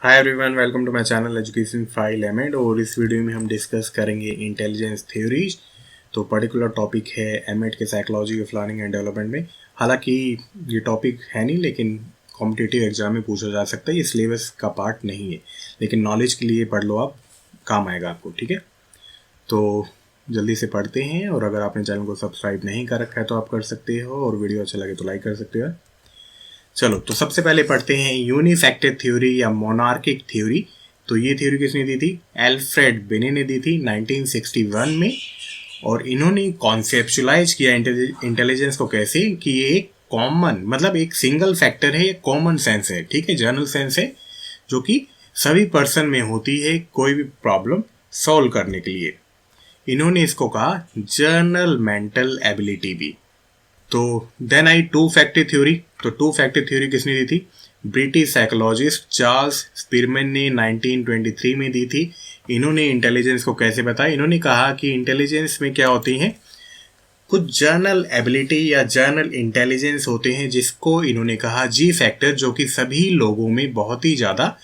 Hi everyone, welcome to my channel education file MEd. और इस video में हम डिस्कस करेंगे इंटेलिजेंस थ्योरीज। तो पर्टिकुलर टॉपिक है एमएड के psychology of learning and development में। हालांकि ये टॉपिक है नहीं, लेकिन कॉम्पिटिटिव एग्जाम में पूछा जा सकता है। ये सिलेबस का पार्ट नहीं है, लेकिन नॉलेज के लिए पढ़ लो, आप काम आएगा आपको। ठीक है, तो जल्दी से पढ़ते हैं। और अगर आपने चैनल को सब्सक्राइब नहीं कर रखा है तो आप कर सकते हो, और वीडियो अच्छा लगे तो लाइक कर सकते हो। चलो, तो सबसे पहले पढ़ते हैं यूनिफैक्टर थ्योरी या मोनार्किक थ्योरी। तो ये थ्योरी किसने दी थी? एल्फ्रेड बिने ने दी थी 1961 में। और इन्होंने कॉन्सेप्चुलाइज किया इंटेलिजेंस को कैसे कि ये एक कॉमन, मतलब एक सिंगल फैक्टर है, ये कॉमन सेंस है। ठीक है, जनरल सेंस है जो कि सभी पर्सन में होती है कोई भी प्रॉब्लम सॉल्व करने के लिए। इन्होंने इसको कहा जर्नल मेंटल एबिलिटी भी। तो then I two factor theory. तो टू फैक्टर थ्योरी किसने दी थी? ब्रिटिश साइकोलॉजिस्ट चार्ल्स स्पीरमैन ने 1923 में दी थी। इन्होंने इंटेलिजेंस को कैसे बताया? इन्होंने कहा कि इंटेलिजेंस में क्या होती है, कुछ जर्नल एबिलिटी या जर्नल इंटेलिजेंस होते हैं, जिसको इन्होंने कहा जी फैक्टर, जो कि सभी लोगों में बहुत ही ज़्यादा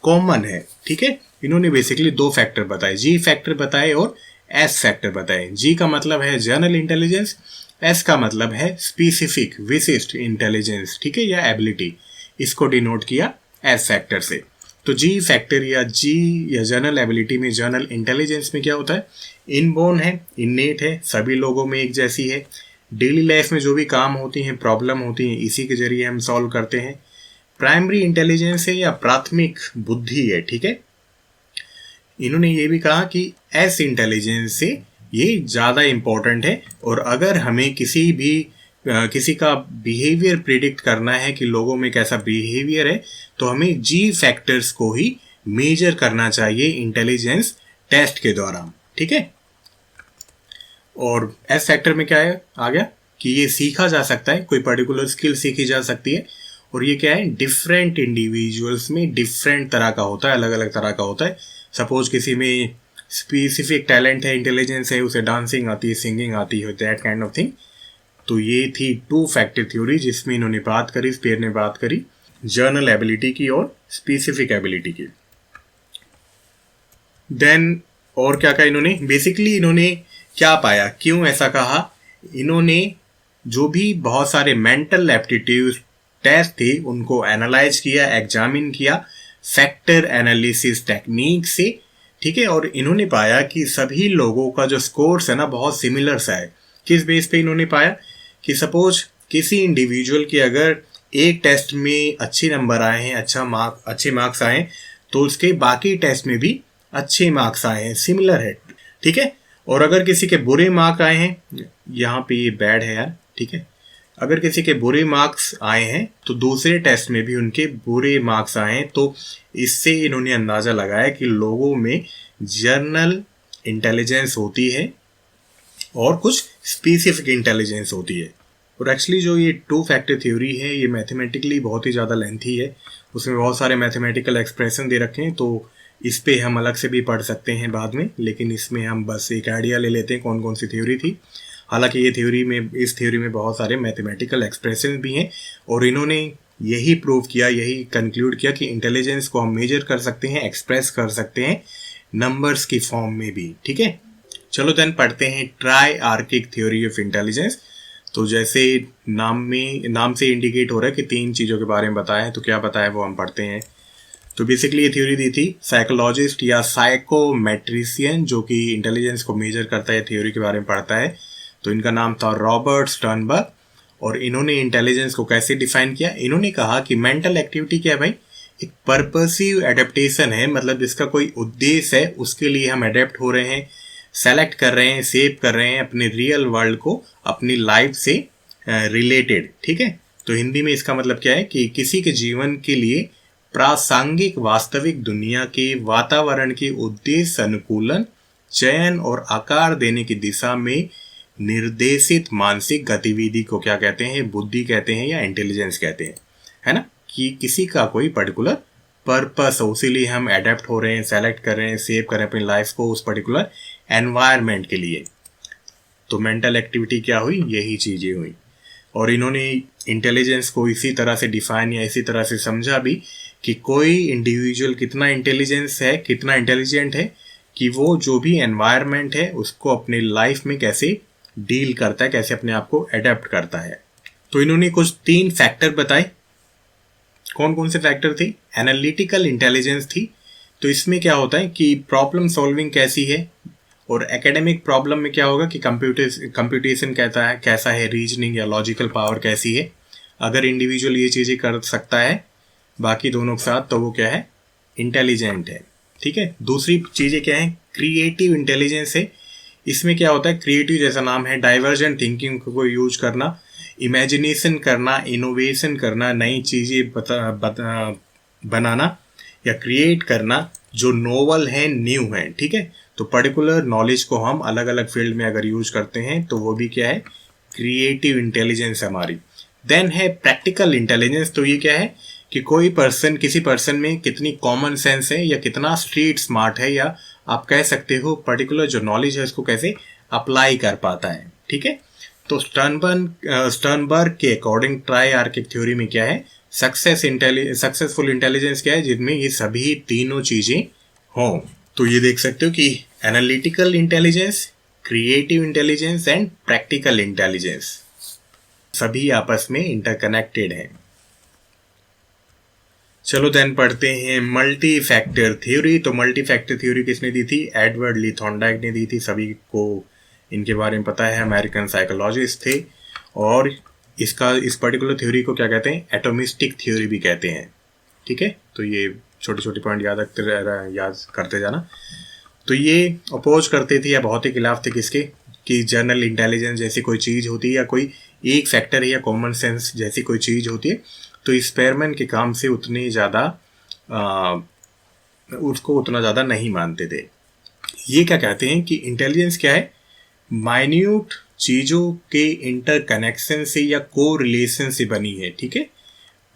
कॉमन है। ठीक है, इन्होंने बेसिकली दो फैक्टर बताए, जी फैक्टर बताए और एस फैक्टर बताए। जी का मतलब है जनरल इंटेलिजेंस, एस का मतलब है स्पेसिफिक विशिष्ट इंटेलिजेंस। ठीक है, या एबिलिटी, इसको डिनोट किया एस फैक्टर से। तो जी फैक्टर या जी या जनरल एबिलिटी में, जनरल इंटेलिजेंस में क्या होता है? इनबोर्न है, इननेट है, सभी लोगों में एक जैसी है। डेली लाइफ में जो भी काम होती हैं, प्रॉब्लम होती हैं, इसी के जरिए हम सॉल्व करते हैं। प्राइमरी इंटेलिजेंस है या प्राथमिक बुद्धि है। ठीक है, इन्होंने ये भी कहा कि एस इंटेलिजेंस से ये ज़्यादा इम्पोर्टेंट है। और अगर हमें किसी का बिहेवियर प्रिडिक्ट करना है कि लोगों में कैसा बिहेवियर है, तो हमें जी फैक्टर्स को ही मेजर करना चाहिए इंटेलिजेंस टेस्ट के दौरान। ठीक है, और एस फैक्टर में क्या है आ गया कि ये सीखा जा सकता है, कोई पर्टिकुलर स्किल सीखी जा सकती है। और ये क्या है, डिफरेंट इंडिविजुअल्स में डिफरेंट तरह का होता है, अलग अलग तरह का होता है। सपोज किसी में स्पेसिफिक टैलेंट है, इंटेलिजेंस है, उसे डांसिंग आती है, सिंगिंग आती है, दैट काइंड ऑफ थिंग। तो ये थी टू फैक्टर थ्योरी, जिसमें इन्होंने बात करी, स्पेयर ने बात करी जर्नल एबिलिटी की और स्पेसिफिक एबिलिटी की। देन और क्या कहा इन्होंने? बेसिकली इन्होंने क्या पाया, क्यों ऐसा कहा? इन्होंने जो भी बहुत सारे मेंटल एप्टीट्यूड टेस्ट थे, उनको एनालाइज किया, एग्जामिन किया फैक्टर एनालिसिस टेक्निक से। ठीक है, और इन्होंने पाया कि सभी लोगों का जो स्कोर्स है ना, बहुत सिमिलर सा है। किस बेस पे इन्होंने पाया? कि सपोज किसी इंडिविजुअल के अगर एक टेस्ट में अच्छे नंबर आए हैं, अच्छे मार्क्स आए हैं, तो उसके बाकी टेस्ट में भी अच्छे मार्क्स आए हैं, सिमिलर है। ठीक है, और अगर किसी के बुरे मार्क्स आए हैं, यहाँ पे ये बैड है यार। ठीक है, अगर किसी के बुरे मार्क्स आए हैं तो दूसरे टेस्ट में भी उनके बुरे मार्क्स आए हैं। तो इससे इन्होंने अंदाज़ा लगाया कि लोगों में जर्नल इंटेलिजेंस होती है और कुछ स्पेसिफिक इंटेलिजेंस होती है। और एक्चुअली जो ये टू फैक्टर थ्योरी है, ये मैथमेटिकली बहुत ही ज़्यादा लेंथी है, उसमें बहुत सारे मैथमेटिकल एक्सप्रेशन दे रखे हैं। तो इस पे हम अलग से भी पढ़ सकते हैं बाद में, लेकिन इसमें हम बस एक आइडिया ले लेते हैं कौन कौन सी थ्योरी थी। हालांकि इस थ्योरी में बहुत सारे मैथमेटिकल एक्सप्रेशन भी हैं, और इन्होंने यही प्रूव किया, यही कंक्लूड किया कि इंटेलिजेंस को हम मेजर कर सकते हैं, एक्सप्रेस कर सकते हैं नंबर्स की फॉर्म में भी। ठीक है, चलो देन पढ़ते हैं ट्राइआर्किक थ्योरी ऑफ इंटेलिजेंस। तो जैसे नाम से इंडिकेट हो रहा है कि तीन चीज़ों के बारे में बताया है, तो क्या बताया वो हम पढ़ते हैं। तो बेसिकली ये थ्योरी दी थी साइकोलॉजिस्ट या साइकोमेट्रिशियन, जो कि इंटेलिजेंस को मेजर करता है, थ्योरी के बारे में पढ़ता है। तो इनका नाम था रॉबर्ट स्टर्नबर्ग। और इन्होंने इंटेलिजेंस को कैसे डिफाइन किया? इन्होंने कहा कि मेंटल एक्टिविटी क्या है भाई? एक पर्पसिव एडेप्टेशन है, मतलब इसका कोई उद्देश्य है, उसके लिए हम एडेप्ट हो रहे हैं, सेलेक्ट कर रहे हैं, सेव कर रहे हैं अपने रियल वर्ल्ड को अपनी लाइफ से रिलेटेड। ठीक है, तो हिंदी में इसका मतलब क्या है कि किसी के जीवन के लिए प्रासंगिक वास्तविक दुनिया के वातावरण के उद्देश्य अनुकूलन, चयन और आकार देने की दिशा में निर्देशित मानसिक गतिविधि को क्या कहते हैं? बुद्धि कहते हैं या इंटेलिजेंस कहते हैं, है ना? कि किसी का कोई पर्टिकुलर पर्पस हो, इसीलिए हम अडेप्ट हो रहे हैं, सेलेक्ट कर रहे हैं, सेव कर रहे हैं अपनी लाइफ को उस पर्टिकुलर एनवायरनमेंट के लिए। तो मेंटल एक्टिविटी क्या हुई? यही चीज़ें हुई। और इन्होंने इंटेलिजेंस को इसी तरह से डिफाइन या इसी तरह से समझा भी कि कोई इंडिविजुअल कितना इंटेलिजेंट है कि वो जो भी एनवायरनमेंट है उसको अपने लाइफ में कैसे डील करता है, कैसे अपने आप को अडेप्ट करता है। तो इन्होंने कुछ 3 फैक्टर बताए। कौन कौन से फैक्टर थे? एनालिटिकल इंटेलिजेंस थी, तो इसमें क्या होता है कि प्रॉब्लम सॉल्विंग कैसी है, और एकेडमिक प्रॉब्लम में क्या होगा कि कंप्यूटेशन कैसा है, रीजनिंग या लॉजिकल पावर कैसी है। अगर इंडिविजुअल ये चीज़ें कर सकता है बाकी दोनों के साथ, तो वो क्या है? इंटेलिजेंट है। ठीक है। दूसरी चीज़ें क्या है? क्रिएटिव इंटेलिजेंस है। इसमें क्या होता है? क्रिएटिव जैसा नाम है, डाइवर्जेंट थिंकिंग को यूज करना, इमेजिनेशन करना, इनोवेशन करना, नई चीज़ें बनाना या क्रिएट करना जो नोवल है, न्यू है। ठीक है। तो पर्टिकुलर नॉलेज को हम अलग अलग फील्ड में अगर यूज करते हैं तो वो भी क्या है? क्रिएटिव इंटेलिजेंस हमारी। देन है प्रैक्टिकल इंटेलिजेंस। तो ये क्या है कि किसी पर्सन में कितनी कॉमन सेंस है या कितना स्ट्रीट स्मार्ट है, या आप कह सकते हो पर्टिकुलर जो नॉलेज है उसको कैसे अप्लाई कर पाता है। ठीक है। तो स्टर्नबर्ग के अकॉर्डिंग ट्राई आर्किक थ्योरी में क्या है? सक्सेसफुल इंटेलिजेंस क्या है? जिनमें ये सभी तीनों चीजें हों। तो ये देख सकते हो कि analytical intelligence, creative intelligence and practical intelligence सभी आपस में इंटरकनेक्टेड हैं। चलो देन पढ़ते हैं मल्टी फैक्टर थ्योरी। तो मल्टी फैक्टर थ्योरी किसने दी थी? एडवर्ड ली थॉर्नडाइक ने दी थी। सभी को इनके बारे में पता है, अमेरिकन साइकोलॉजिस्ट थे। और इस पर्टिकुलर थ्योरी को क्या कहते हैं? एटोमिस्टिक थ्योरी भी कहते हैं। ठीक है। तो ये छोटे छोटे पॉइंट याद करते जाना। तो ये अपोज करते थे या बहुत ही खिलाफ थे किसके? कि जनरल इंटेलिजेंस जैसी कोई चीज़ होती है, या कोई एक फैक्टर है, या कॉमन सेंस जैसी कोई चीज़ होती है, तो एक्सपेरिमेंट के काम से उसको उतना ज़्यादा नहीं मानते थे। ये क्या कहते हैं कि इंटेलिजेंस क्या है? माइन्यूट चीज़ों के इंटरकनेक्शन से या को रिलेशन से बनी है। ठीक है।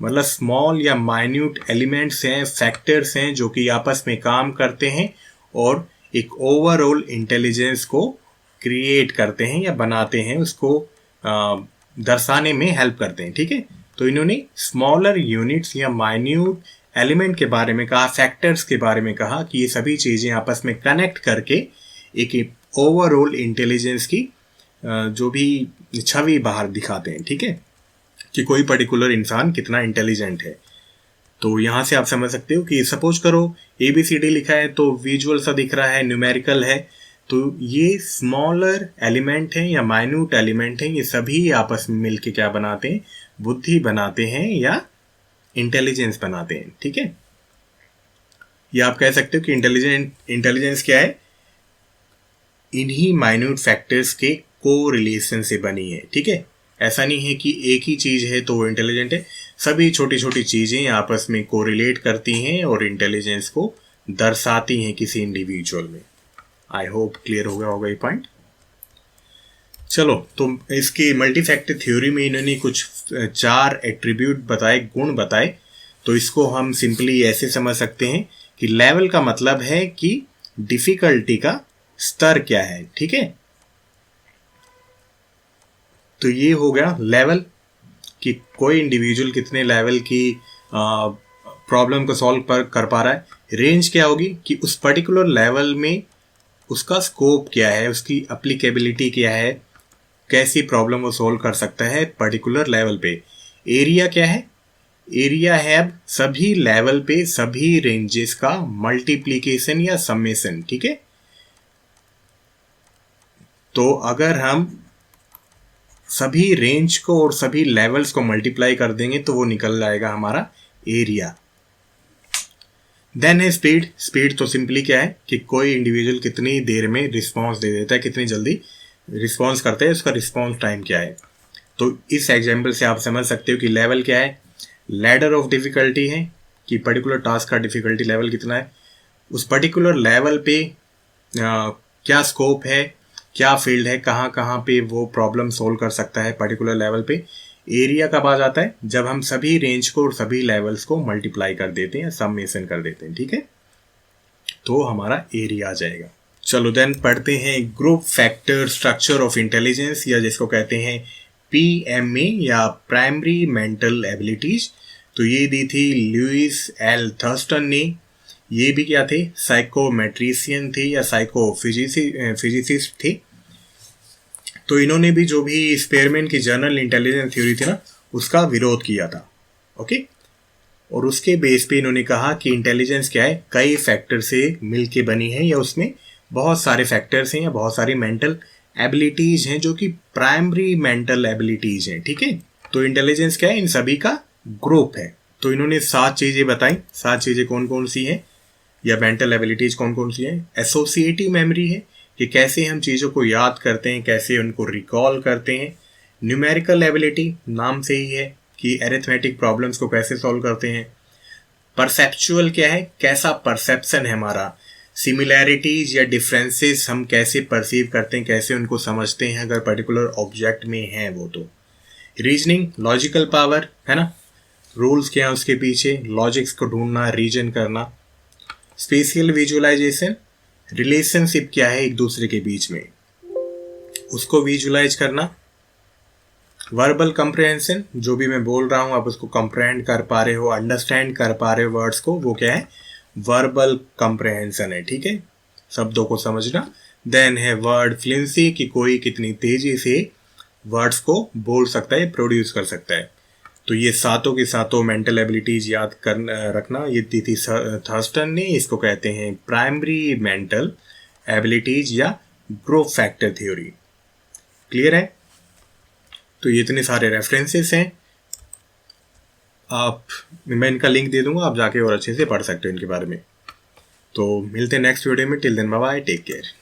मतलब स्मॉल या माइन्यूट एलिमेंट्स हैं, फैक्टर्स हैं जो कि आपस में काम करते हैं और एक ओवरऑल इंटेलिजेंस को क्रिएट करते हैं या बनाते हैं, उसको दर्शाने में हेल्प करते हैं। ठीक है। तो इन्होंने स्मॉलर यूनिट्स या माइन्यूट एलिमेंट के बारे में कहा, फैक्टर्स के बारे में कहा कि ये सभी चीज़ें आपस में कनेक्ट करके एक ओवरऑल इंटेलिजेंस की जो भी छवि बाहर दिखाते हैं। ठीक है। कि कोई पर्टिकुलर इंसान कितना इंटेलिजेंट है। तो यहाँ से आप समझ सकते हो कि सपोज करो ABCD लिखा है तो विजुअल सा दिख रहा है, न्यूमेरिकल है, तो ये स्मॉलर एलिमेंट हैं या माइन्यूट एलिमेंट हैं, ये सभी आपस में मिलके क्या बनाते हैं? बुद्धि बनाते हैं या इंटेलिजेंस बनाते हैं। ठीक है। ये आप कह सकते हो कि इंटेलिजेंस क्या है? इन्हीं माइन्यूट फैक्टर्स के को रिलेशन से बनी है। ठीक है। ऐसा नहीं है कि एक ही चीज़ है तो वो इंटेलिजेंट है, सभी छोटी छोटी चीज़ें आपस में कोरिलेट करती हैं और इंटेलिजेंस को दर्शाती हैं किसी इंडिविजुअल में। आई होप क्लियर हो गया होगा ये पॉइंट। चलो, तो इसकी मल्टी फैक्टर थ्योरी में इन्होंने कुछ 4 एट्रीब्यूट बताए, गुण बताए। तो इसको हम सिंपली ऐसे समझ सकते हैं कि लेवल का मतलब है कि डिफिकल्टी का स्तर क्या है। ठीक है। तो ये हो गया लेवल कि कोई इंडिविजुअल कितने लेवल की प्रॉब्लम को सॉल्व कर पा रहा है। रेंज क्या होगी कि उस पर्टिकुलर लेवल में उसका स्कोप क्या है, उसकी अप्लीकेबिलिटी क्या है, कैसी प्रॉब्लम वो सॉल्व कर सकता है पर्टिकुलर लेवल पे। एरिया क्या है? एरिया है अब सभी लेवल पे सभी रेंजेस का मल्टीप्लीकेशन या समेशन। ठीक है। तो अगर हम सभी रेंज को और सभी लेवल्स को मल्टीप्लाई कर देंगे तो वो निकल जाएगा हमारा एरिया। देन है स्पीड। स्पीड तो सिंपली क्या है कि कोई इंडिविजुअल कितनी देर में रिस्पॉन्स दे देता है, कितनी जल्दी रिस्पॉन्स करता है, उसका रिस्पॉन्स टाइम क्या है। तो इस एग्जाम्पल से आप समझ सकते हो कि लेवल क्या है। लैडर ऑफ डिफिकल्टी है कि पर्टिकुलर टास्क का डिफिकल्टी लेवल कितना है, उस पर्टिकुलर लेवल पे क्या स्कोप है, क्या फील्ड है, कहाँ कहाँ पे वो प्रॉब्लम सोल्व कर सकता है पर्टिकुलर लेवल पे। एरिया कब आ जाता है? जब हम सभी रेंज को और सभी लेवल्स को मल्टीप्लाई कर देते हैं, समेशन कर देते हैं। ठीक है। तो हमारा एरिया आ जाएगा। चलो देन पढ़ते हैं group factor structure of intelligence, या जिसको कहते हैं PMA या प्राइमरी मेंटल एबिलिटीज। तो ये दी थी लुइस एल थर्स्टन ने। ये भी क्या थे, साइकोमेट्रिशियन थे या फिजिसिस्ट थे। तो इन्होंने भी जो भी स्पेयरमैन की जनरल इंटेलिजेंस थ्योरी थी ना, उसका विरोध किया था। ओके, और उसके बेस पे इन्होंने कहा कि इंटेलिजेंस क्या है, कई फैक्टर से मिलके बनी है, या उसमें बहुत सारे फैक्टर्स हैं या बहुत सारी मेंटल एबिलिटीज हैं जो कि प्राइमरी मेंटल एबिलिटीज हैं। ठीक है, तो इंटेलिजेंस क्या है, इन सभी का ग्रुप है। तो इन्होंने 7 चीजें बताई। 7 चीजें कौन कौन सी हैं, या मेंटल एबिलिटीज कौन कौन सी हैं। एसोसिएटिव मेमोरी है कि कैसे हम चीज़ों को याद करते हैं, कैसे उनको रिकॉल करते हैं। न्यूमेरिकल एबिलिटी, नाम से ही है कि एरिथमेटिक प्रॉब्लम्स को कैसे सॉल्व करते हैं। परसेप्चुअल क्या है, कैसा परसेप्शन है हमारा, सिमिलैरिटीज या डिफरेंसेस हम कैसे परसीव करते हैं, कैसे उनको समझते हैं अगर पर्टिकुलर ऑब्जेक्ट में है वो। तो रीजनिंग, लॉजिकल पावर है ना, रूल्स क्या है उसके पीछे, लॉजिक्स को ढूंढना, रीजन करना। स्पेशियल विजुअलाइजेशन, रिलेशनशिप क्या है एक दूसरे के बीच में, उसको विजुअलाइज करना। वर्बल कंप्रहेंशन, जो भी मैं बोल रहा हूँ आप उसको कंप्रहेंड कर पा रहे हो, अंडरस्टैंड कर पा रहे हो वर्ड्स को, वो क्या है, वर्बल कंप्रहेंशन है। ठीक है, शब्दों को समझना। देन है वर्ड फ्लुएंसी, कि कोई कितनी तेजी से वर्ड्स को बोल सकता है, प्रोड्यूस कर सकता है। तो ये सातों की सातों मेंटल एबिलिटीज याद कर रखना, ये दी थी थर्स्टन ने। इसको कहते हैं प्राइमरी मेंटल एबिलिटीज या ग्रुप फैक्टर थ्योरी। क्लियर है? तो ये इतने सारे रेफरेंसेस हैं, मैं इनका लिंक दे दूंगा, आप जाके और अच्छे से पढ़ सकते हो इनके बारे में। तो मिलते हैं नेक्स्ट वीडियो में। Till then bye bye, take care.